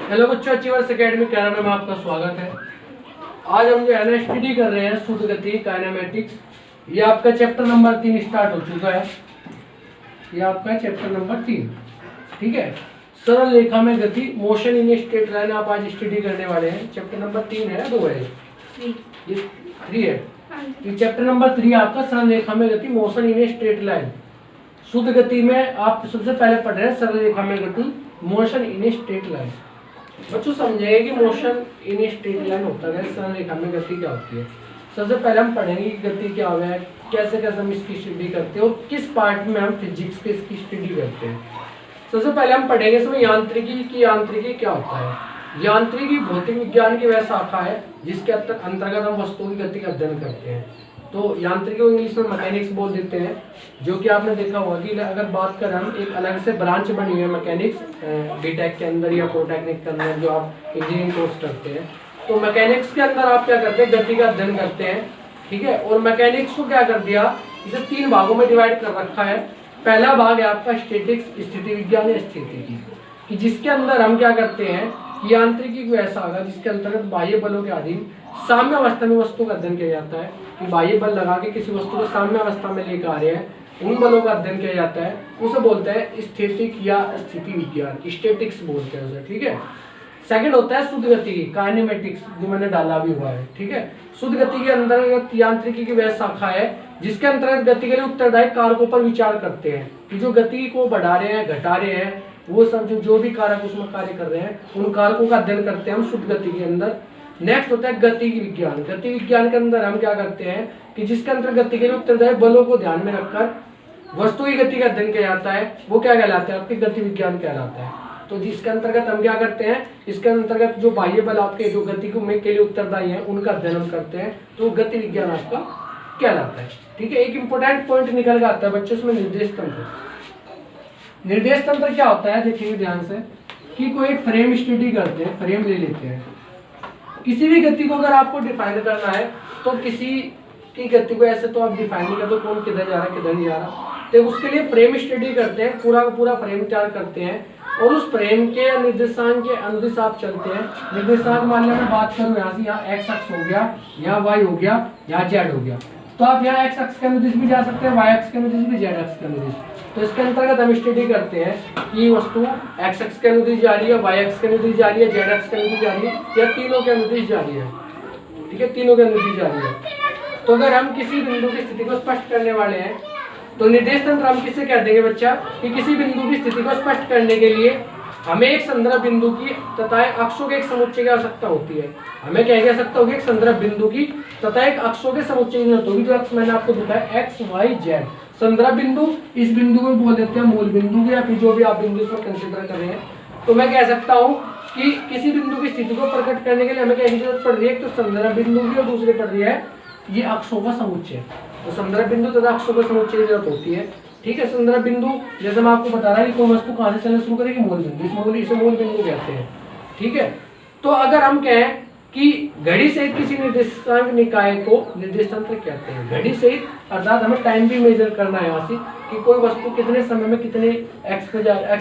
Hello बच्चों, achievers academy Kairana में आपका स्वागत है। आज हम जो है ना स्टडी कर रहे हैं शुद्ध गति काइनेमेटिक्स। ये आपका चैप्टर नंबर 3 स्टार्ट हो चुका है। ये आपका चैप्टर नंबर 3, ठीक है। सरल रेखा में गति, मोशन इन स्ट्रेट लाइन आप आज स्टडी करने वाले हैं। चैप्टर नंबर 3 है, 2 है, ये 3 है। ये चैप्टर नंबर 3 आपका सरल रेखा में गति, मोशन इन स्ट्रेट लाइन। शुद्ध गति में आप सबसे पहले पढ़ रहे हैं सरल रेखा में गति, मोशन इन स्ट्रेट लाइन। बच्चों समझेंगे कि मोशन इन स्ट्रेट लाइन होता है, सरल रेखा में गति क्या होती है। सबसे पहले हम पढ़ेंगे कि गति क्या हुआ है, कैसे कैसे हम इसकी स्टडी करते हैं और किस पार्ट में हम फिजिक्स के इसकी स्टडी करते हैं। सबसे पहले हम पढ़ेंगे इसमें यांत्रिकी की। यांत्रिकी क्या होता है? यांत्रिकी भौतिक विज्ञान की वह शाखा है जिसके अंतर्गत हम वस्तुओं की गति का अध्ययन करते हैं। तो यांत्रिकी को इंग्लिश में मैकेनिक्स बोल देते हैं, जो कि आपने देखा होगा कि अगर बात करें हम, एक अलग से ब्रांच बनी हुई है मैकेनिक्स बीटेक के अंदर या पॉलिटेक्निक के अंदर, जो आप इंजीनियरिंग कोर्स करते हैं। तो मैकेनिक्स के अंदर आप क्या करते हैं, गति का अध्ययन करते हैं, ठीक है। और मैकेनिक्स को क्या कर दिया, इसे 3 भागों में डिवाइड कर रखा है। पहला भाग है आपका स्टैटिक्स, स्थिति विज्ञान या स्थितिकी, कि जिसके अंदर हम क्या करते हैं, यांत्रिकी को ऐसा होगा जिसके अंतर्गत बाह्य बलों के अधीन साम्य अवस्था में वस्तु का अध्ययन किया जाता है। कि बाह्य बल लगा के किसी वस्तु को साम्य अवस्था में लेकर आ रहे हैं, उन बलों का अध्ययन किया जाता है। उसे बोलते हैं स्टैटिक या स्थिति विज्ञान, स्टैटिक्स बोलते हैं उसे, ठीक है। सेकंड होता है शुद्ध गति की, काइनेमेटिक्स, जो मैंने डाला भी हुआ है, ठीक है। शुद्ध गति के अंतर्गत यांत्रिकी की वह शाखा है जिसके अंतर्गत गति के लिए उत्तरदायी कारकों पर विचार करते हैं, कि जो गति को बढ़ा रहे हैं, घटा रहे हैं, वो सब जो भी कारक उसमें कार्य कर रहे हैं, उन कारकों का अध्ययन करते हैं हम शुद्ध गति के अंदर। नेक्स्ट होता है गति विज्ञान। गति विज्ञान के अंदर हम क्या करते हैं कि जिसके अंतर्गत गति के लिए उत्तरदायी बलों को ध्यान में रखकर वस्तु की गति का अध्ययन किया जाता है, वो क्या कहलाता है, आपके गति विज्ञान कहलाता है। तो जिसके अंतर्गत हम क्या करते हैं, इसके अंतर्गत जो बाह्य बल आपके जो गति के लिए उत्तरदायी है, उनका अध्ययन हम करते हैं, तो गति विज्ञान आपका कहलाता है, ठीक है। एक इंपॉर्टेंट पॉइंट निकल कर आता है बच्चों इसमें, निर्देश तंत्र। निर्देश तंत्र क्या होता है, देखिए ध्यान से, कि कोई एक फ्रेम स्टडी करते हैं, फ्रेम ले लेते हैं। किसी भी गति को अगर आपको डिफाइन करना है, तो किसी की गति को ऐसे तो आप डिफाइन नहीं करते, कौन किधर जा रहा है किधर नहीं जा रहा, तो उसके लिए फ्रेम स्टडी करते हैं, पूरा का पूरा फ्रेम तैयार करते हैं, और उस फ्रेम के निर्देशांक के अनुदिश आप चलते हैं। निर्देशांक मान लिया मैं बात करूँ यहाँ से, यहाँ एक्स अक्ष हो गया, यहाँ वाई हो गया, यहाँ जेड हो गया, तो आप यहाँ एक्स अक्ष के अनुदिश भी जा सकते हैं, वाई अक्ष के अनुदिश भी, जेड अक्ष के अनुदिश। तो इसके अंतर्गत हम स्टडी करते हैं कि वस्तु एक्स अक्ष के अनुदिश जा रही है, वाई अक्ष के अनुदिश जा रही है, जेड अक्ष के अनुदिश जा रही है, या तीनों के अनुदिश जा रही है, ठीक है, तीनों के अनुदिश जा रही है। तो अगर हम किसी बिंदु की स्थिति को स्पष्ट करने वाले हैं, तो निर्देश तंत्र हम किससे कह देंगे बच्चा, कि किसी बिंदु की स्थिति को स्पष्ट करने के लिए हमें एक संदर्भ बिंदु की तथा अक्षों के एक समुच्चय की आवश्यकता होती है। हमें क्या की आवश्यकता होगी, एक संदर्भ बिंदु की तथा एक अक्षों के समुच्चय की जरूरत होगी, जो अक्ष मैंने आपको दिखाया एक्स वाई जेड। संदर्भ बिंदु, इस बिंदु को बोल देते हैं मूल बिंदु, या फिर जो भी आप बिंदु इसमें कंसिडर कर रहे हैं। तो मैं कह सकता हूँ कि किसी बिंदु की स्थिति को प्रकट करने के लिए हमें क्या जरूरत पड़ रही है, तो संदर्भ बिंदु की, और दूसरी पड़ रही है ये अक्षों का समुच्चय। तो संदर्भ बिंदु तथा अक्षों का समुच्चय की जरूरत होती है, ठीक है। संदर्भ बिंदु जैसे मैं आपको बता रहा है कि कोई वस्तु कहां से चलना शुरू करेगी, मूल बिंदु, इसे मूल बिंदु कहते हैं, ठीक है। तो अगर हम कहें कि घड़ी सहित किसी निर्देशांक निकाय को निर्देश तंत्र कहते हैं। घड़ी सहित अर्थात हमें टाइम भी मेजर करना है यहाँ से, कि कोई वस्तु कितने समय में कितने एक्स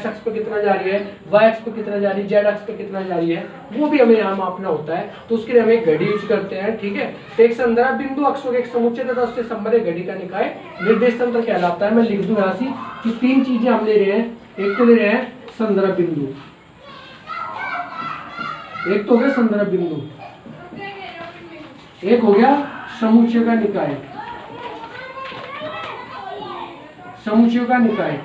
अक्ष पे कितना जा रही है, वाई अक्ष पे कितना जा रही है, जेड अक्ष पे कितना जा रही है, वो भी हमें यहाँ मापना होता है। तो उसके लिए हम एक घड़ी यूज करते हैं, ठीक है। तो एक संदर्भ बिंदु, अक्षों के एक समुच्चय तथा उससे संबंधित घड़ी का निकाय निर्देश तंत्र कहलाता है। मैं लिख दूं यहाँ से कि 3 चीजें हम ले रहे हैं। एक तो ले रहे हैं संदर्भ बिंदु, एक तो हो गया संदर्भ बिंदु, एक हो गया समुच्चय का निकाय, समुच्चय का निकाय,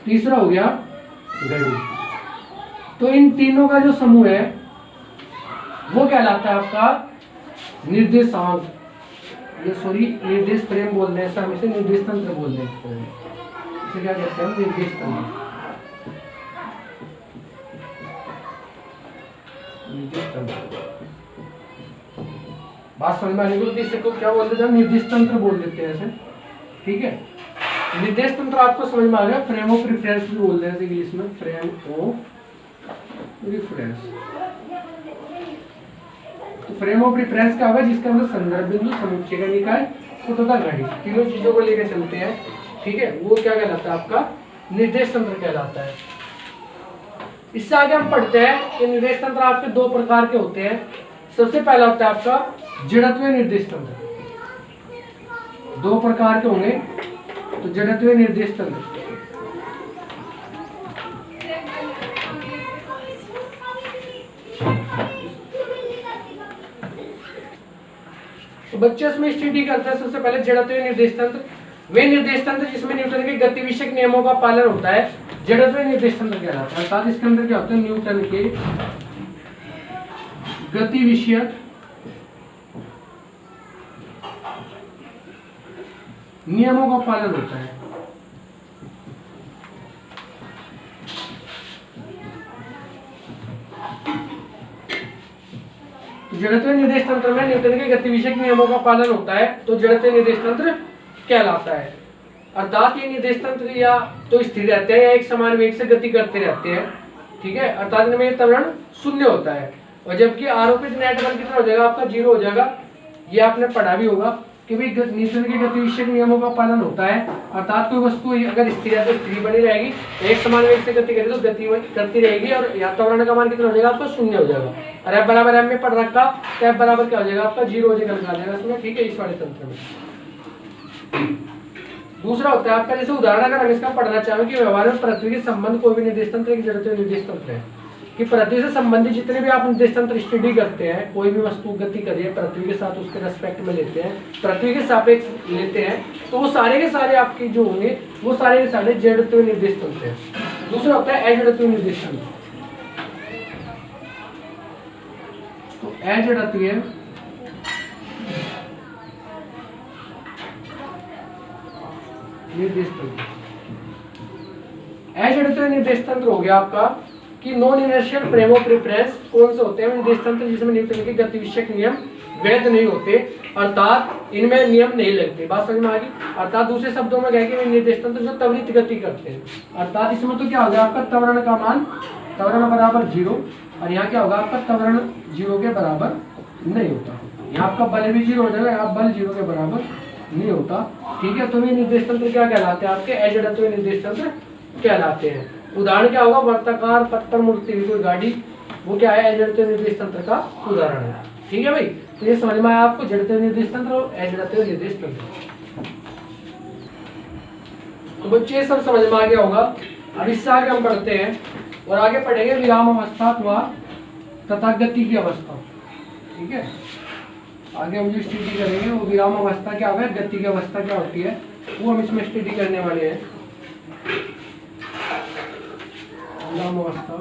तीसरा हो गया घड़ी। तो इन तीनों का जो समूह है वो कहलाता है आपका निर्देशांक, ये सॉरी निर्देश फ्रेम बोल रहे हैं, हम इसे निर्देश तंत्र बोल रहे हैं। इसे क्या कहते हैं, निर्देश तंत्र। बात समझ में आने को, इसको क्या बोल देते हैं, निर्देश तंत्र बोल देते हैं ऐसे, ठीक है। निर्देश तंत्र आपको समझ में आ गया। फ्रेम ऑफ रिफरेंस भी बोलते हैं इंग्लिश में, फ्रेम ऑफ रिफरेंस। तो फ्रेम ऑफ रिफरेंस क्या होगा, जिसके अंदर संदर्भ बिंदु, समुच्चय का निकाय तथा घड़ी, तीनों चीजों को लेकर चलते हैं, ठीक है। वो क्या कहलाता है, आपका निर्देश तंत्र कहलाता है। इससे आगे हम पढ़ते हैं कि निर्देश तंत्र आपके दो प्रकार के होते हैं। सबसे पहला होता है आपका जड़त्वीय निर्देश तंत्र। दो प्रकार के होंगे, तो जड़त्वीय निर्देश तंत्र। तो बच्चे इसमें स्टडी करते हैं। सबसे पहले जड़त्वीय निर्देश तंत्र, वे निर्देश तंत्र जिसमें न्यूटन के गति विषयक नियमों का पालन होता है, जड़त्वीय निर्देश तंत्र कहलाता है। अर्थात इसके अंदर क्या होता है, न्यूटन के गति विषयक नियमों का पालन होता है। जड़त्वीय निर्देश तंत्र में न्यूटन के गति विषयक नियमों का पालन होता है, तो जड़त्वीय निर्देश तंत्र कहलाता है। अर्थात ये निर्देश तंत्र या तो स्थिर रहते हैं या एक समान वेग से गति करते रहते हैं, ठीक है। अर्थात इनमें त्वरण शून्य होता है, और जबकि आरोपित नेट बल कितना हो जाएगा, आपका 0 हो जाएगा। ये आपने पढ़ा भी होगा कि भाई न्यूटन के गति विषयक नियमों का पालन होता है। अर्थात कोई वस्तु अगर स्थिर है तो स्थिर बनी रहेगी, एक समान वेग से गति करेगी तो गति करती रहेगी, और या त्वरण का मान कितना हो जाएगा, आपका 0 हो जाएगा। और F बराबर M में पढ़ रखा, तो F बराबर क्या हो जाएगा, आपका 0 हो जाएगा इसमें, ठीक है, इस वाले तंत्र में। दूसरा होता है आपका, जैसे उदाहरण अगर हम इसका पढ़ना चाहें कि व्यवहार में पृथ्वी के संबंध कोई भी निर्देश तंत्र एक जड़त्वीय निर्देश तंत्र है, कि पृथ्वी से संबंधित जितने भी आप निर्देश तंत्र स्टडी करते हैं, कोई भी वस्तु गति कर रही है पृथ्वी के साथ, उसके रेस्पेक्ट में लेते हैं, पृथ्वी के सापेक्ष लेते हैं, तो वो सारे के सारे आपके जो होंगे वो सारे के सारे जड़त्वीय निर्देश तंत्र है। दूसरा होता है अजड़त्वीय निर्देश तंत्र। तो अजड़त्वीय निर्देश तंत्र, अजड़त्वीय निर्देश तंत्र हो गया आपका कि non inertial frame of reference कौन से होते हैं, निर्देश तंत्र जिसमें न्यूटन के गति विषयक नियम वैध नहीं होते, अर्थात इनमें नियम नहीं लगते। बात समझ में आ गई। अर्थात दूसरे शब्दों में कहेंगे निर्देश तंत्र जो त्वरित गति करते हैं, अर्थात इसमें तो क्या होगा, आपका त्वरण का मान त्वरण बराबर 0, और यहाँ क्या होगा, आपका त्वरण 0 के बराबर नहीं होता। यहाँ आपका बल भी 0 हो जाएगा, यहाँ बल 0 के बराबर नहीं होता, ठीक है। तो ये निर्देश तंत्र क्या कहलाते हैं, आपके अजड़त्वीय निर्देश तंत्र कहलाते हैं। उदाहरण क्या होगा, वर्ताकार पथ पर मुड़ती हुई कोई गाड़ी, वो क्या है, अजड़त्वीय निर्देश तंत्र का उदाहरण है, ठीक है भाई। तो ये समझ में आया आपको जड़त्वीय निर्देश तंत्र और अजड़त्वीय निर्देश तंत्र। तो बच्चे ये सब समझ में आ गया होगा। अब इससे आगे हम बढ़ते हैं और आगे पढ़ेंगे विराम अवस्था तथा गति की अवस्था, ठीक है। आगे हम जो स्टडी करेंगे वो विराम अवस्था क्या है, गति की अवस्था क्या होती है, वो हम इसमें स्टडी करने वाले हैं। विराम अवस्था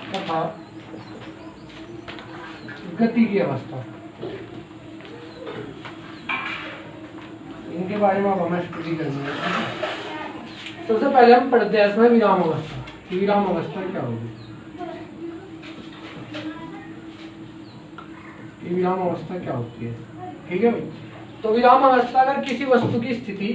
तथा गति की अवस्था, इनके बारे में अब हमें स्टडी करनी है। सबसे पहले हम पढ़ते हैं इसमें विराम अवस्था। विराम अवस्था क्या होगी, विराम अवस्था क्या होती है, ठीक है भाई। तो विराम अवस्था अगर किसी वस्तु की स्थिति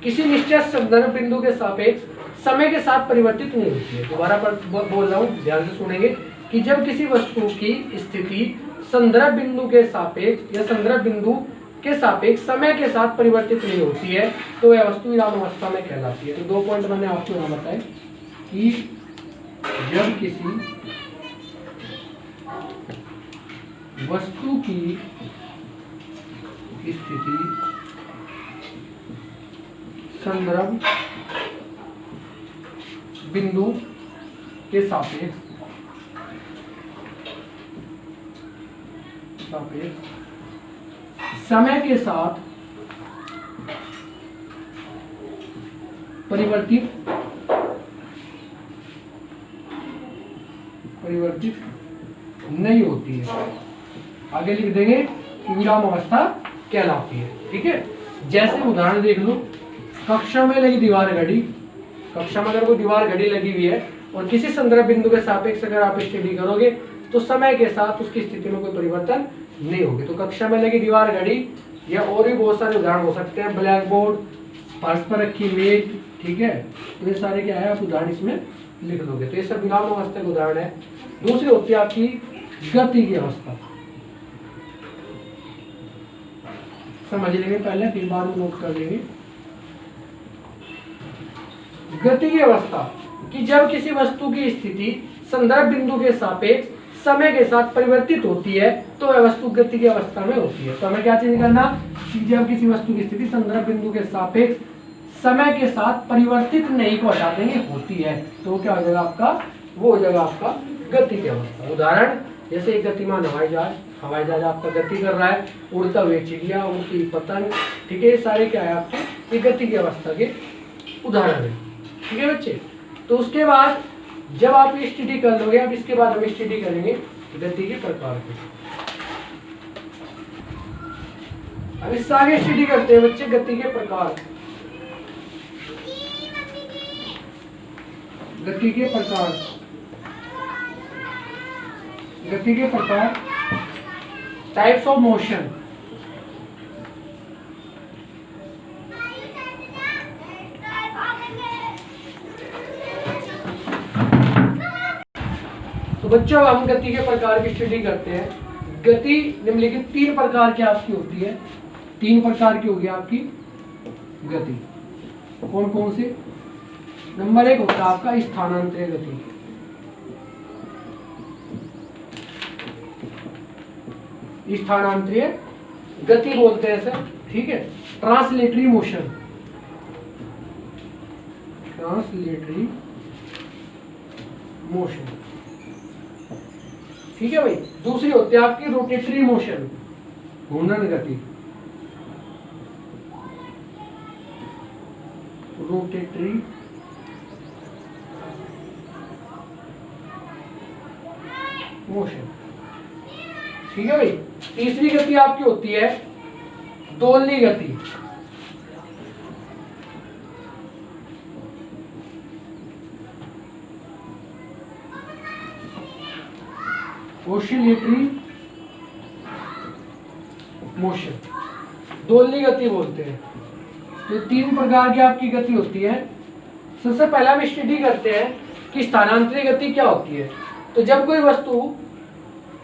किसी निश्चित संदर्भ बिंदु के सापेक्ष समय के साथ परिवर्तित नहीं होती है। दोबारा बोल रहा हूँ, ध्यान से सुनेंगे कि जब किसी वस्तु की स्थिति संदर्भ बिंदु के सापेक्ष या संदर्भ बिंदु के सापेक्ष समय के साथ परिवर्तित नहीं होती है, तो वह वस्तु विराम अवस्था में कहलाती है। तो 2 पॉइंट मैंने आपको यहाँ बताए कि जब किसी वस्तु की स्थिति संदर्भ बिंदु के सापेक्ष समय के साथ परिवर्तित नहीं होती है, आगे लिख देंगे कि विराम अवस्था कहलाती है, ठीक है। जैसे उदाहरण देख लो, कक्षा में लगी दीवार घड़ी, कक्षा में अगर कोई दीवार घड़ी लगी हुई है और किसी संदर्भ बिंदु के सापेक्ष अगर आप स्टडी करोगे तो समय के साथ उसकी स्थिति में कोई परिवर्तन नहीं होगी। तो कक्षा में लगी दीवार घड़ी या और भी बहुत सारे उदाहरण हो सकते हैं, ब्लैक बोर्ड, फर्श पर रखी मेज, ठीक है। तो ये सारे क्या है, आप उदाहरण इसमें लिख दोगे। तो ये सब विराम अवस्था के उदाहरण है। दूसरी होती है आपकी गति की अवस्था। समझ लेंगे पहले, फिर बाद में नोट कर लेंगे। गति की अवस्था कि जब किसी वस्तु की स्थिति संदर्भ बिंदु के सापेक्ष समय के साथ परिवर्तित होती है तो वह वस्तु गति की अवस्था में होती है। तो हमें क्या चेंज करना कि जब किसी वस्तु की स्थिति संदर्भ बिंदु के सापेक्ष समय के साथ परिवर्तित नहीं को हटा देंगे होती है, तो क्या हो जाएगा आपका, वो हो जाएगा आपका गति की अवस्था। उदाहरण जैसे एक गतिमान हवाई जहाज आपका गति कर रहा है, उड़ता हुए चिड़िया, उड़ती पतंग, ठीक है, ये सारे क्या है आपके, ये गति की अवस्था के उदाहरण है। ठीक है बच्चे, तो उसके बाद जब आप ये स्टडी कर लोगे, अब इसके बाद हम स्टडी करेंगे गति के प्रकार को। अब इससे आगे स्टडी करते हैं बच्चे गति के प्रकार। गति के प्रकार, गति के प्रकार, टाइप्स ऑफ मोशन। तो बच्चों हम गति के प्रकार की स्टडी करते हैं। गति निम्नलिखित 3 प्रकार की आपकी होती है, 3 प्रकार की होगी आपकी गति। कौन कौन से? नंबर 1 होता है आपका स्थानांतरित गति। स्थानांतरित गति बोलते हैं सर, ठीक है। ट्रांसलेटरी मोशन, ट्रांसलेटरी मोशन, ठीक है भाई। दूसरी होती है आपकी रोटेटरी मोशन, घूर्णन गति, रोटेटरी मोशन, ठीक है भाई। तीसरी गति आपकी होती है दोलनी गति, ओसिलेटरी मोशन, दोलनी गति बोलते हैं। तो 3 प्रकार की आपकी गति होती है। सबसे पहला हम स्टडी करते हैं कि स्थानांतरित गति क्या होती है। तो जब कोई वस्तु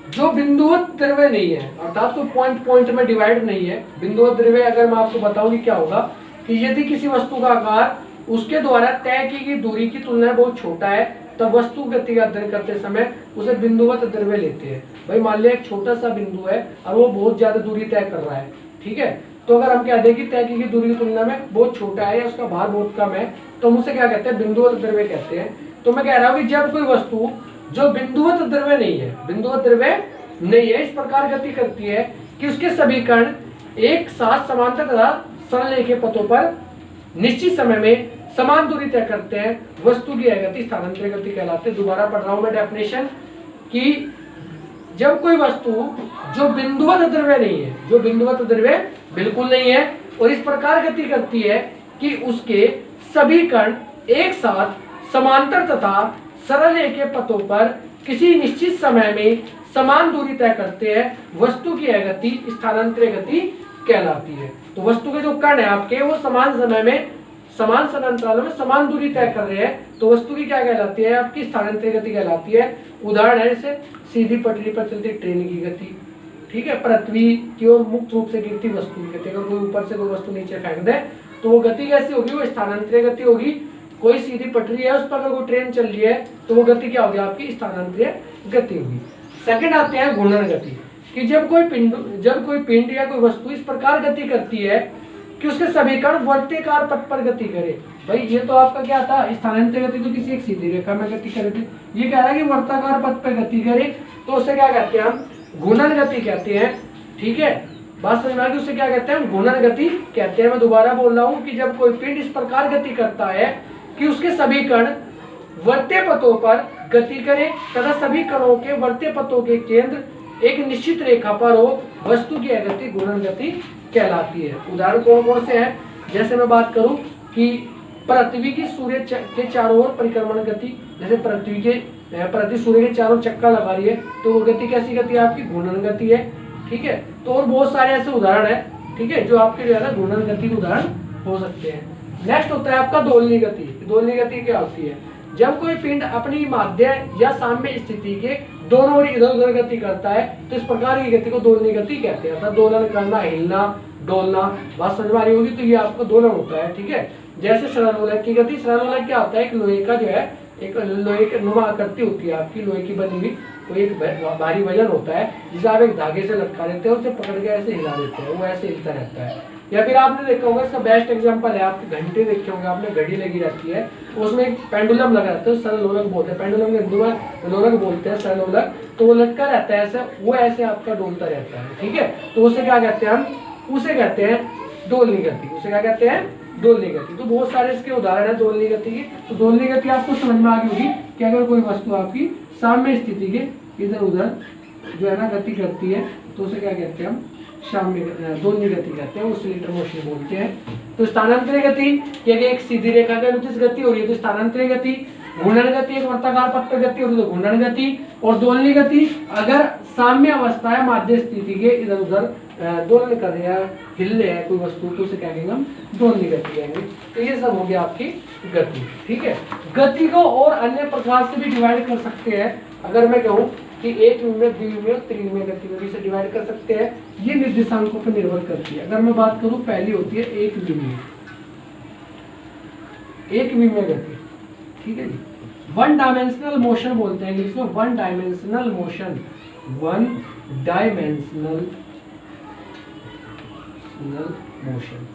जो बिंदुवत द्रव्य नहीं है, अर्थात तो पॉइंट पॉइंट में डिवाइड नहीं है, बिंदुवत द्रव्य अगर मैं आपको बताऊं कि क्या होगा कि यदि किसी वस्तु का आकार उसके द्वारा तय की गई दूरी की तुलना में बहुत छोटा है, तब वस्तु गति का अध्ययन करते समय उसे बिंदुवत द्रव्य लेते हैं। भाई मान लिया एक छोटा सा बिंदु है और वो बहुत ज्यादा दूरी तय कर रहा है, ठीक है। तो अगर हम कह दें कि तय की गई दूरी की तुलना में बहुत छोटा है या उसका भार बहुत कम है, तो हम उसे क्या कहते हैं, बिंदुवत द्रव्य कहते हैं। तो मैं कह रहा हूँ कि जब कोई वस्तु जो बिंदुवत द्रव्य नहीं है, बिंदुवत द्रव्य नहीं है, इस प्रकार गति करती है कि उसके सभी कण एक साथ समांतर तथा सरल रेखीय पथों पर निश्चित समय में समान दूरी तय करते हैं, वस्तु की यह गति स्थानांतरित गति कहलाते हैं। दोबारा पढ़ रहा हूं मैं डेफिनेशन कि जब कोई वस्तु जो बिंदुवत द्रव्य नहीं है, जो बिंदुवत द्रव्य बिल्कुल नहीं है, और इस प्रकार गति करती है कि उसके सभी कण एक साथ समांतर तथा सरल रेखीय पथों पर किसी निश्चित समय में समान दूरी तय करते हैं, वस्तु की यह गति स्थानांतरित गति कहलाती है। तो वस्तु के जो कण है आपके वो समान समय में समान समांतरालों में समान दूरी तय कर रहे हैं, तो वस्तु की क्या कहलाती है, आपकी स्थानांतरित गति कहलाती है। उदाहरण है जैसे सीधी पटरी पर चलती ट्रेन की गति, ठीक है, पृथ्वी की ओर मुक्त रूप से गिरती वस्तु की गति। अगर कोई ऊपर से कोई वस्तु नीचे फेंक दे तो वो गति कैसी होगी, वो स्थानांतरित गति होगी। कोई सीधी पटरी है उस पर अगर कोई ट्रेन चल रही है तो वो गति क्या होगी, आपकी स्थानांतरित गति होगी। सेकंड आते हैं घूर्णन गति, कि जब कोई पिंड या कोई वस्तु इस प्रकार गति करती है कि उसके सभी कण वर्तिकार पथ पर गति करे। भाई ये तो आपका क्या था, स्थानांतरित गति तो किसी एक सीधी रेखा में गति करे थे, ये कह रहा है कि वर्ताकार पथ पर गति करे, तो उसे क्या कहते हैं, हम घूर्णन गति कहते हैं। ठीक है, बात समझ में आ गई, उसे क्या कहते हैं, हम घूर्णन गति कहते हैं। मैं दोबारा बोल रहा हूँ कि जब कोई पिंड इस प्रकार गति करता है कि उसके सभी कण वर्त्य पथों पर गति करे तथा सभी कणों के वर्त्य पथों के केंद्र एक निश्चित रेखा पर हो, वस्तु की यह गति घूर्णन गति कहलाती है। उदाहरण कौन कौन से हैं, जैसे मैं बात करूं कि पृथ्वी की सूर्य के चारों ओर परिक्रमण गति, जैसे पृथ्वी सूर्य के चारों चक्कर लगा रही है तो वो गति कैसी गति है, आपकी घूर्णन गति है। ठीक है, तो और बहुत सारे ऐसे उदाहरण है, ठीक है, जो आपके जो है ना घूर्णन गति के उदाहरण हो सकते हैं। नेक्स्ट होता है आपका दोलनी गति। दोलनी गति क्या होती है, जब कोई पिंड अपनी माध्य या साम्य स्थिति के दोनों ओर इधर उधर गति करता है तो इस प्रकार की गति को दोलनी गति कहते हैं। अर्थात दोलन करना, हिलना, डोलना, बात समझ में आ रही होगी। तो ये आपको दोलन होता है, ठीक है। जैसे सरलोलक की गति, सरलोलक क्या होता है, एक लोहे का जो है, एक लोहे के नुमा आकृति होती है आपकी, लोहे की बनी हुई, कोई एक भारी वजन होता है जिसे आप एक धागे से लटका देते हैं, उसे पकड़ के ऐसे हिला देते हैं, वो ऐसे हिलता रहता है। या फिर आपने देखा होगा, इसका बेस्ट एग्जांपल है, आपके घंटे देखे होंगे आपने, घड़ी लगी रहती है, उसमें एक पेंडुलम लगा रहता है, सरलोलक बोलते हैं, पेंडुलम के हिंदी लोलक बोलते हैं, सरलोलक। तो वो लटका रहता है ऐसे, वो ऐसे आपका डोलता रहता है, ठीक है। तो उसे क्या कहते हैं हम, उसे कहते हैं दोलनी गति, उसे क्या कहते हैं, दोलनी गति। तो बहुत सारे इसके उदाहरण है दोलनी गति के। तो दोलनी गति आपको समझ में आ गई होगी कि अगर कोई वस्तु आपकी साम्य स्थिति के इधर उधर जो है ना गति करती है, तो उसे क्या कहते हैं हम, साम्य दोलनी गति कहते हैं, ऑसिलेटर मोशन बोलते हैं। तो स्थानांतरीय गति, ये एक सीधी रेखा के अनुदिश गति हो रही है तो स्थानांतरीय गति, घूर्णन गति एक वर्ताकार पथ पर गति हो रही है तो घूर्णन गति, और दोलनी गति अगर साम्य अवस्था है, माध्य स्थिति के इधर उधर दोलन कर रहे हैं, हिल रहे हैं कोई वस्तु, तो उसे क्या कहेंगे हम, दोलनी गति कहेंगे। तो ये सब हो गया आपकी गति, ठीक है। गति को और अन्य प्रकार से भी डिवाइड कर सकते हैं। अगर मैं कहूँ कि एक विमीय, द्विविमीय और त्रिविमीय गति में भी इसे डिवाइड कर सकते हैं, ये निर्देशांकों पर निर्भर करती है। अगर मैं बात करूँ, पहली होती है एक विमीय, एक विमीय गति, ठीक है जी। वन डायमेंशनल मोशन बोलते हैं इंग्लिश में, one dimensional motion, one dimensional motion,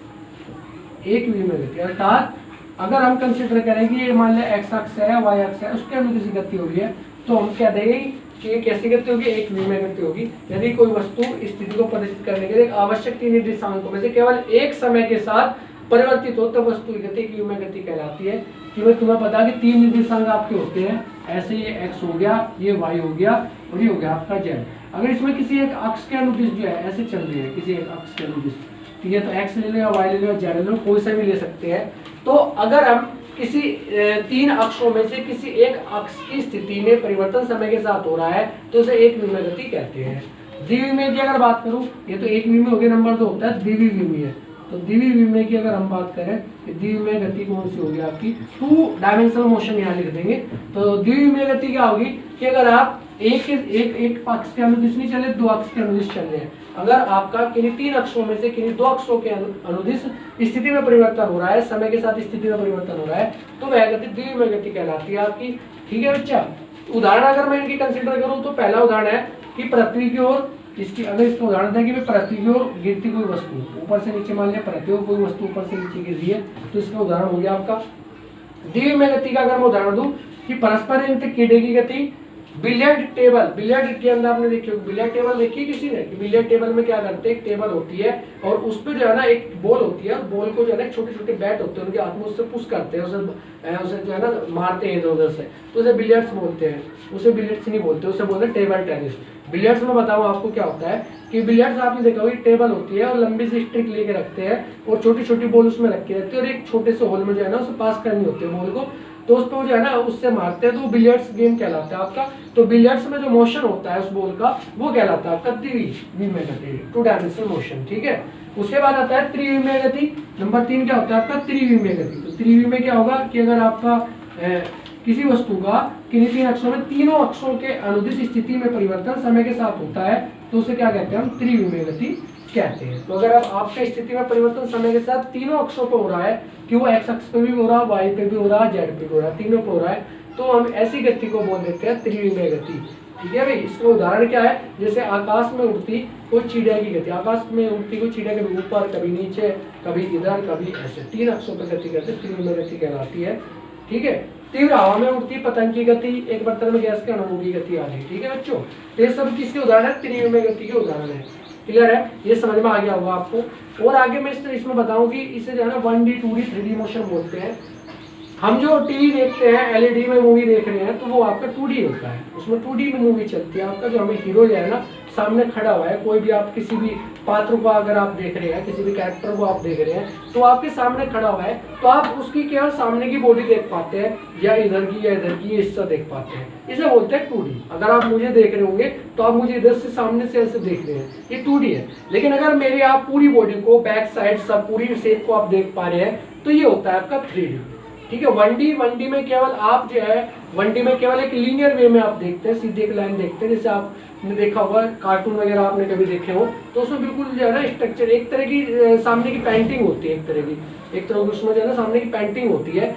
एक विमीय गति। अर्थात अगर हम कंसिडर करें कि ये मान लिया एक्स अक्ष है, वाई अक्ष है, उसके अनुदिश गति हो रही है, तो हम क्या देंगे कि ये कैसी गति होगी, एक विमीय गति होगी। यदि कोई वस्तु स्थिति को प्रदर्शित करने के लिए आवश्यक तीन निर्देशांकों में से केवल एक समय के साथ परिवर्तित हो, तो वस्तु की गति एक विमीय गति कहलाती है। कि तुम्हें पता है कि तीन निर्देशांक आपके होते हैं, ऐसे ये एक्स हो गया, ये वाई हो गया, और ये हो गया आपका जेड। अगर इसमें किसी एक अक्ष के अनुदिश जो है ऐसे चल रही है, किसी एक अक्ष के अनुदिश, ठीक है, तो एक्स ले लो या वाई ले लो या जेड ले लो, कोई सा भी ले सकते हैं। तो अगर हम किसी तीन अक्षों में से किसी एक अक्ष की स्थिति में परिवर्तन समय के साथ हो रहा है, तो उसे एक विमीय गति कहते हैं। द्विविमीय की अगर बात करूं, ये तो एक विमीय हो गया, नंबर 2 होता है द्विविमीय। तो द्विविमीय की अगर हम बात करें, द्विविमीय गति कौन सी होगी आपकी, टू डायमेंशनल मोशन यहाँ लिख देंगे। तो द्विविमीय गति क्या होगी कि अगर आप एक अक्ष के अनुदिश नहीं चले, दो अक्ष के अनुदिश चल रहे हैं, अगर आपका किन्हीं तीन अक्षों में से किन्हीं दो अक्षों के अनुदिश स्थिति में परिवर्तन हो रहा है, समय के साथ स्थिति में परिवर्तन हो रहा है, तो वह गति द्विविमीय गति कहलाती है आपकी, ठीक है बच्चा। उदाहरण अगर मैं इनकी कंसिडर करूं, तो पहला उदाहरण है कि पृथ्वी की ओर, इसकी अगर इसका उदाहरण था कि पृथ्वी की ओर गिरती कोई वस्तु, ऊपर से नीचे मान लिया पृथ्वी को कोई वस्तु ऊपर से नीचे गिर रही है, तो इसका उदाहरण हो गया आपका। द्विविमीय गति का अगर मैं उदाहरण दूं कि परस्पर इंद्र कीड़े की गति, बिलियर्ड टेबल, बिलियर्ड के अंदर आपने देखी होगी, बिलियर्ड टेबल देखी किसी ने, कि बिलियर्ड टेबल में क्या करते हैं, एक टेबल होती है और उस पर जो है ना एक बॉल होती है, और बॉल को जो है ना छोटे छोटे बैट होते हैं, उनके हाथ में उससे पुश करते हैं, उसे जो है ना मारते हैं इधर उधर से, तो उसे बिलियर्ड्स बोलते हैं। उसे बिलियर्ड्स नहीं बोलते, उसे बोलते हैं टेबल टेनिस। बिलियर्ड्स में बताऊं आपको क्या होता है कि बिलियर्ड्स आपने देखा होगा, टेबल होती है और लंबी सी स्ट्रिक लेके रखते हैं और छोटी छोटी बॉल उसमें रखी रहती है, और एक छोटे से होल में जो है ना उसे पास करनी होती है बॉल को, तो उस पर जो है ना उससे मारते हैं, तो वो बिलियर्ड्स गेम कहलाता है आपका। तो बिलियर्ड्स में जो मोशन होता है उस बॉल का, वो कहलाता है आपका द्विविमीय गति, टू डायमेंशनल मोशन, ठीक है। उसके बाद आता है त्रिविमीय गति। नंबर 3 क्या होता है आपका, त्रिविमीय गति। तो त्रिविमीय क्या होगा कि अगर आपका किसी वस्तु का किन्हीं तीन अक्षों में तीनों अक्षों के अनुदिश स्थिति में परिवर्तन समय के साथ होता है, तो उसे क्या कहते हैं हम, त्रिविमीय गति कहते हैं। तो अगर अब आपके स्थिति में परिवर्तन समय के साथ तीनों अक्षों पे हो रहा है, कि वो एक्स अक्ष पे भी हो रहा है, वाई पे भी हो रहा है, जेड पे भी हो रहा है, तीनों पे हो रहा है, तो हम ऐसी गति को बोल देते हैं त्रिविमीय गति, ठीक है भाई। इसका उदाहरण क्या है, जैसे आकाश में उड़ती कोई चिड़िया की गति, आकाश में उड़ती कोई चिड़िया कभी ऊपर कभी नीचे कभी इधर कभी ऐसे, तीन अक्षों पर गति करते हैं, त्रिविमीय गति कहलाती है, ठीक है। तीव्र हवा में उड़ती पतंग की गति, एक बर्तन में गैस के अणुओं की गति आदि, ठीक है बच्चों। तो ये सब किसके उदाहरण है, त्रिविमीय गति के उदाहरण है। क्लियर है, ये समझ में आ गया होगा आपको। और आगे मैं इसमें बताऊं कि इसे जो है ना 1D 2D 3D मोशन बोलते हैं। हम जो टीवी देखते हैं, एलईडी में मूवी देख रहे हैं, तो वो आपका 2D होता है, उसमें 2D में मूवी चलती है आपका। जो हमें हीरो जो है ना सामने खड़ा हुआ है, कोई भी आप किसी भी पात्र को अगर आप देख रहे हैं, किसी भी कैरेक्टर को आप देख रहे हैं, तो आपके सामने खड़ा हुआ है, तो आप उसकी केवल सामने की बॉडी देख पाते हैं, या इधर की या इधर की हिस्सा देख पाते हैं, इसे बोलते हैं 2D। अगर आप मुझे देख रहे होंगे तो आप मुझे इधर से सामने से ऐसे देख रहे हैं, ये 2D है। लेकिन अगर मेरी आप पूरी बॉडी को, बैक साइड सब पूरी शेप को आप देख पा रहे हैं, तो ये होता है आपका 3D। ठीक है। 1D में केवल आप जो है 1D में केवल एक लीनियर वे में आप देखते हैं, सीधी एक लाइन देखते हैं, जैसे आपने देखा होगा कार्टून वगैरह आपने कभी देखे हो, तो उसमें बिल्कुल जो है ना स्ट्रक्चर एक तरह की सामने की पेंटिंग होती है, एक तरह की उसमें जो है ना सामने की पेंटिंग होती है,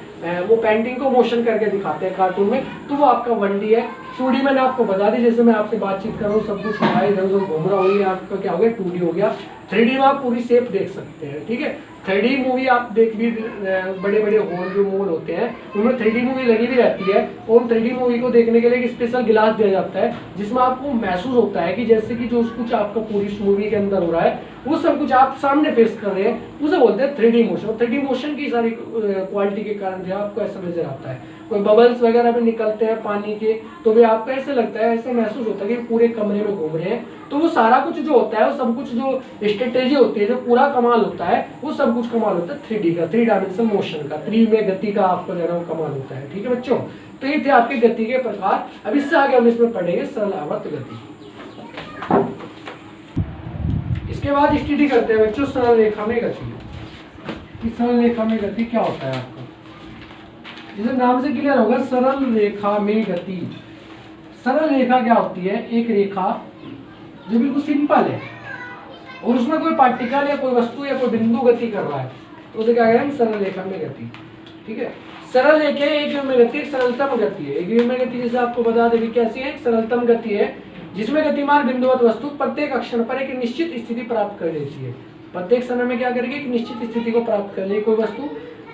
वो पेंटिंग को मोशन करके दिखाते हैं कार्टून में, तो वो आपका 1D है। 2D मैंने आपको बता दी, जैसे मैं आपसे बातचीत कर रहा हूँ, सब कुछ हमारे इधर उधर घूम रहा हूँ, आपका क्या हो गया 2D हो गया। 3D में आप पूरी शेप देख सकते हैं, ठीक है। 3D मूवी आप देख भी, बड़े बड़े हॉल जो मॉल होते हैं उनमें 3D मूवी लगी भी रहती है, और 3D मूवी को देखने के लिए एक स्पेशल गिलास दिया जाता है, जिसमें आपको महसूस होता है कि जैसे कि जो कुछ आपका पूरी मूवी के अंदर हो रहा है वो सब कुछ आप सामने फेस कर रहे हैं, उसे बोलते हैं 3D मोशन। 3D मोशन की सारी क्वालिटी के कारण जो आपको ऐसा नजर आता है, कोई बबल्स वगैरह भी निकलते हैं पानी के, तो भी आपको ऐसे लगता है, ऐसे महसूस होता है कि पूरे कमरे में घूम रहे हैं। तो वो सारा कुछ जो होता है, वो सब कुछ जो स्ट्रेटेजी होती है, जो पूरा कमाल होता है, वो सब कुछ कमाल होता है 3D का, 3 डायमेंशनल मोशन का, 3 में गति का आपको जो है वो कमाल होता है, ठीक है बच्चों। तो ये थे आपके गति के प्रकार। अब इससे आगे हम इसमें पढ़ेंगे सरल आवर्त गति। इसके बाद स्टडी करते हैं बच्चों सरल रेखा में गति। इस सरल रेखा में गति क्या होता है आपका, इसे नाम से क्लियर होगा, सरल रेखा में गति। सरल रेखा क्या होती है, एक रेखा जो बिल्कुल सिंपल है और उसमें कोई पार्टिकल या कोई वस्तु या कोई बिंदु गति कर रहा है, तो उसे क्या कहेंगे सरल रेखा में गति, ठीक है। सरल रेखा एक में गति, एक सरलतम गति है। एक में गति जैसे आपको बता दें कैसी है, एक सरलतम गति है जिसमें गतिमान बिंदुवत वस्तु प्रत्येक अक्षर पर एक निश्चित स्थिति प्राप्त कर लेती है। प्रत्येक समय में क्या करेगी, एक निश्चित स्थिति को प्राप्त कर लेगी कोई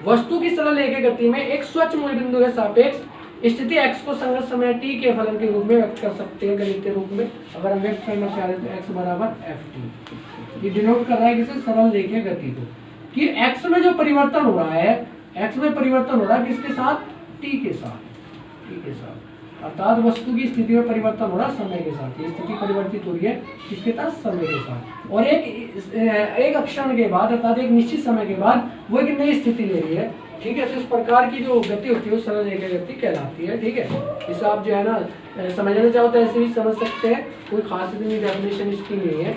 वस्तु की सरल रेखा गति में एक स्वच्छ मूल बिंदु के सापेक्ष स्थिति x को संगत समय t के फलन के रूप में व्यक्त कर सकते हैं गणितीय रूप में। अगर हम व्यक्त करना चाह रहे तो x बराबर ft, ये डिनोट कर रहा है किसी सरल रेखीय गति को, कि x में जो परिवर्तन हो रहा है, x में परिवर्तन हो रहा है किसके साथ, t के साथ, अर्थात वस्तु की स्थिति में परिवर्तन हो रहा है समय के साथ। ये स्थिति परिवर्तित हो रही है किसके साथ, समय के साथ, और एक अक्षर के बाद अर्थात एक निश्चित समय के बाद वो एक नई स्थिति ले रही है, ठीक है। तो इस प्रकार की जो गति होती है वो सरल रेखा गति कहलाती है, ठीक है। इसे आप जो है ना समझना चाहो तो ऐसे भी समझ सकते हैं, कोई खास इतनी डेफिनेशन इसकी नहीं है,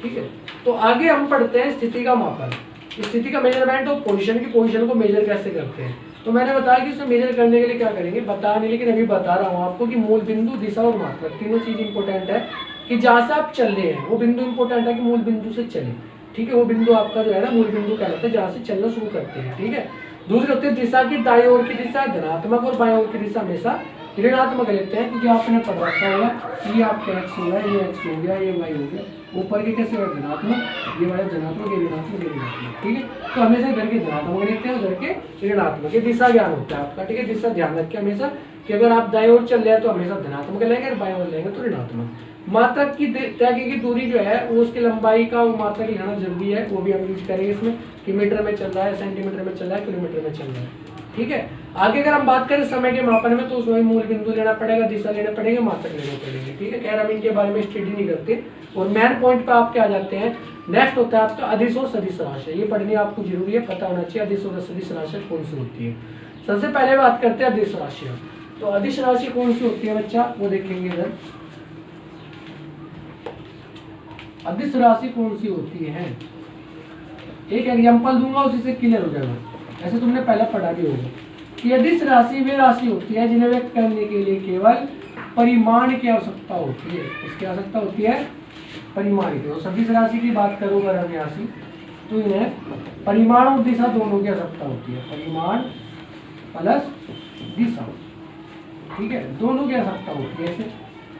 ठीक है। तो आगे हम पढ़ते हैं स्थिति का मापन, स्थिति का मेजरमेंट और पोजीशन को मेजर कैसे करते हैं। तो मैंने बताया कि इसे मेजर करने के लिए क्या करेंगे बता नहीं, लेकिन अभी बता रहा हूँ आपको कि मूल बिंदु, दिशा और मात्रक तीनों चीज इंपॉर्टेंट है, कि जहाँ से आप चल रहे हैं वो बिंदु इंपॉर्टेंट है कि मूल बिंदु से चले, ठीक है। वो बिंदु आपका जो है ना मूल बिंदु कहलाता है, जहाँ से चलना शुरू करते हैं, ठीक है। दूसरी होती है दिशा की दाईं ओर की दिशा धनात्मक और बाईं ओर की दिशा हमेशा ऋणात्मक लेते हैं, क्योंकि आपने पढ़ रखा होगा ये आपका x हो गया, ये x हो गया, ये y हो गया, ऊपर के कैसे धनात्मक, ये वाला धनात्मक, ये ऋणात्मक, ये ऋणात्मक, ठीक है। तो हमेशा इधर के धनात्मक लिखते हैं, उधर के ऋणात्मक, ये दिशा ज्ञान होता है आपका, ठीक है। दिशा ध्यान रखें हमेशा कि अगर आप दाईं ओर चल रहे हैं तो हमेशा धनात्मक लेंगे, और बाईं ओर लेंगे तो ऋणात्मक। मात्रक की तय की दूरी जो है वो उसकी लंबाई का वो मात्रक लिखना जरूरी है, वो भी हम यूज करेंगे इसमें, कि मीटर में चल रहा है, सेंटीमीटर में चल रहा है, किलोमीटर में चल रहा है, ठीक है। आगे अगर हम बात करें समय के मापन में तो उसमें मूल बिंदु लेना पड़ेगा, दिशा लेने पड़ेंगे, मात्रक लेने पड़ेंगे, ठीक है। खैर हम इनके बारे में स्टडी नहीं करते, और मेन पॉइंट पे आप क्या जाते हैं, नेक्स्ट होता है आपका अदिश और सदिश राशि। ये पढ़नी आपको जरूरी है, पता होना चाहिए अदिश और सदिश राशि कौन सी होती है। सबसे पहले बात करते हैं अदिश राशि। तो अदिश राशि कौन सी होती है बच्चा, वो देखेंगे इधर। अदिश राशि कौन सी होती है, एक एग्जांपल दूंगा उसी से क्लियर हो जाएगा। ऐसे तुमने पहले पढ़ा भी होगा कि अदिश राशि वे राशि होती है जिन्हें व्यक्त करने के लिए केवल परिमाण की आवश्यकता होती है। इसकी आवश्यकता होती है परिमाण की। और सदिश राशि की बात करूँ अगर हम यहाँ से, तो इन्हें परिमाण और दिशा दोनों की आवश्यकता होती है, परिमाण प्लस दिशा, ठीक है, दोनों की आवश्यकता होती है। ऐसे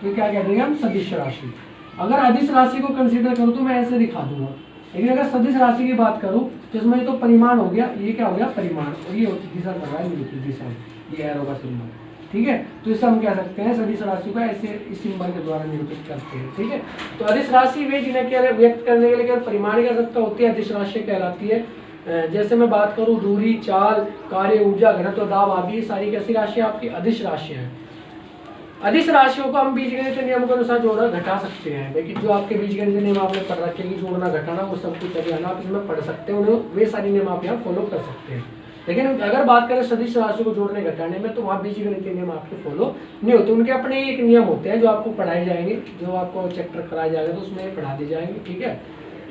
तो क्या कह देंगे हम, सदिश राशि। अगर अदिश राशि को कंसीडर करूँ तो मैं ऐसे दिखा दूंगा, लेकिन अगर सदिश राशि की बात करूँ तो इसमें तो परिमाण हो गया, ये क्या हो गया परिमाण, और ये होती दिशा कर रहा है निरूपित दिशा, ये एरो का सिंबल, ठीक है। तो इसे हम कह सकते हैं सदिश राशि को ऐसे इस सिंबल के द्वारा निरूपित करते हैं, ठीक है। तो अदिश राशि वे जिन्हें क्या व्यक्त करने के लिए केवल परिमाण की आवश्यकता होती है, अदिश राशि कहलाती है। जैसे मैं बात करूँ दूरी, चाल, कार्य, ऊर्जा, घनत्व, दाब आदि, ये सारी कैसी राशि आपकी अदिश राशि है। अदिश राशियों को हम बीजगणित नियम के अनुसार जोड़ना घटा सकते हैं, लेकिन जो आपके बीजगणित नियम आपने पढ़ रखे हैं जोड़ना घटाना वो सब कुछ अभी आप इसमें पढ़ सकते हैं, उन्हें वे सारी नियम आप यहाँ फॉलो कर सकते हैं। लेकिन अगर बात करें सदिश राशि को जोड़ने घटाने में तो वहाँ बीजगणितीय नियम आपके फॉलो नहीं होते, उनके अपने एक नियम होते हैं जो आपको पढ़ाए जाएंगे, जो आपको चैप्टर कराया जाएगा तो उसमें पढ़ा दिए जाएंगे, ठीक है।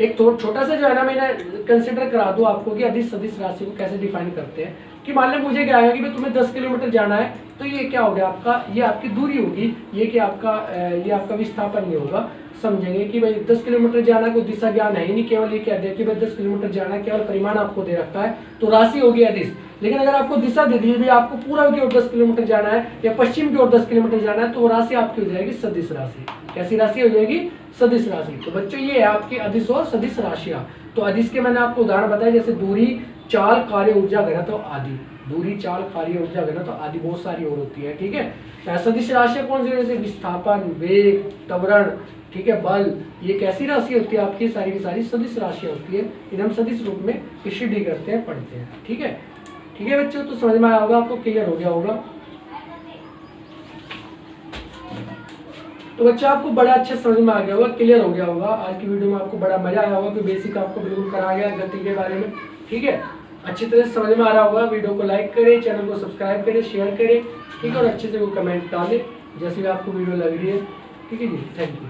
एक तो छोटा सा जो है ना मैंने कंसिडर करा दूं आपको कि अदिश सदिश राशि को कैसे डिफाइन करते हैं। कि मान लो मुझे क्या आएगा कि भाई तुम्हें 10 किलोमीटर जाना है, तो ये क्या हो गया आपका, ये आपकी दूरी होगी, ये कि आपका ये आपका विस्थापन नहीं होगा। समझेंगे कि भाई 10 किलोमीटर जाना है, कोई दिशा ज्ञान है ही नहीं, केवल ये कह दिया कि भाई 10 किलोमीटर जाना है, केवल परिमाण आपको दे रखा है, तो राशि होगी अदिश। लेकिन अगर आपको दिशा दे दी, आपको पूर्व की ओर 10 किलोमीटर जाना है या पश्चिम की ओर 10 किलोमीटर जाना है, तो वो राशि आपकी हो जाएगी सदिश राशि। कैसी राशि हो जाएगी? सदिश राशि। तो बच्चों ये है आपकी अदिश और सदिश राशियां। तो अदिश के मैंने आपको उदाहरण बताया, जैसे दूरी, चाल, कार्य ऊर्जा घनत्व आदि। दूरी, चाल, कार्य ऊर्जा घनत्व आदि बहुत सारी और होती है, ठीक है। सदिश राशियां कौन सी? जैसे विस्थापन, वेग, त्वरण, ठीक है, बल, ये कैसी राशि होती है आपकी? सारी की सारी सदिश राशियां होती है। इन्हें हम सदिश रूप में स्टडी करते हैं, पढ़ते हैं, ठीक है। ठीक है बच्चों, तो समझ में आया होगा, आपको क्लियर हो गया होगा। तो बच्चों आपको बड़ा अच्छा समझ में आ गया होगा, क्लियर हो गया होगा। आज की वीडियो में आपको बड़ा मजा आया होगा, कि बेसिक आपको बिल्कुल करा गया गति के बारे में, ठीक है। अच्छी तरह से समझ में आ रहा होगा। वीडियो को लाइक करें, चैनल को सब्सक्राइब करें, शेयर करें, ठीक है, और अच्छे से वो कमेंट डालें जैसे भी आपको वीडियो लग रही है, ठीक है जी। Thank you.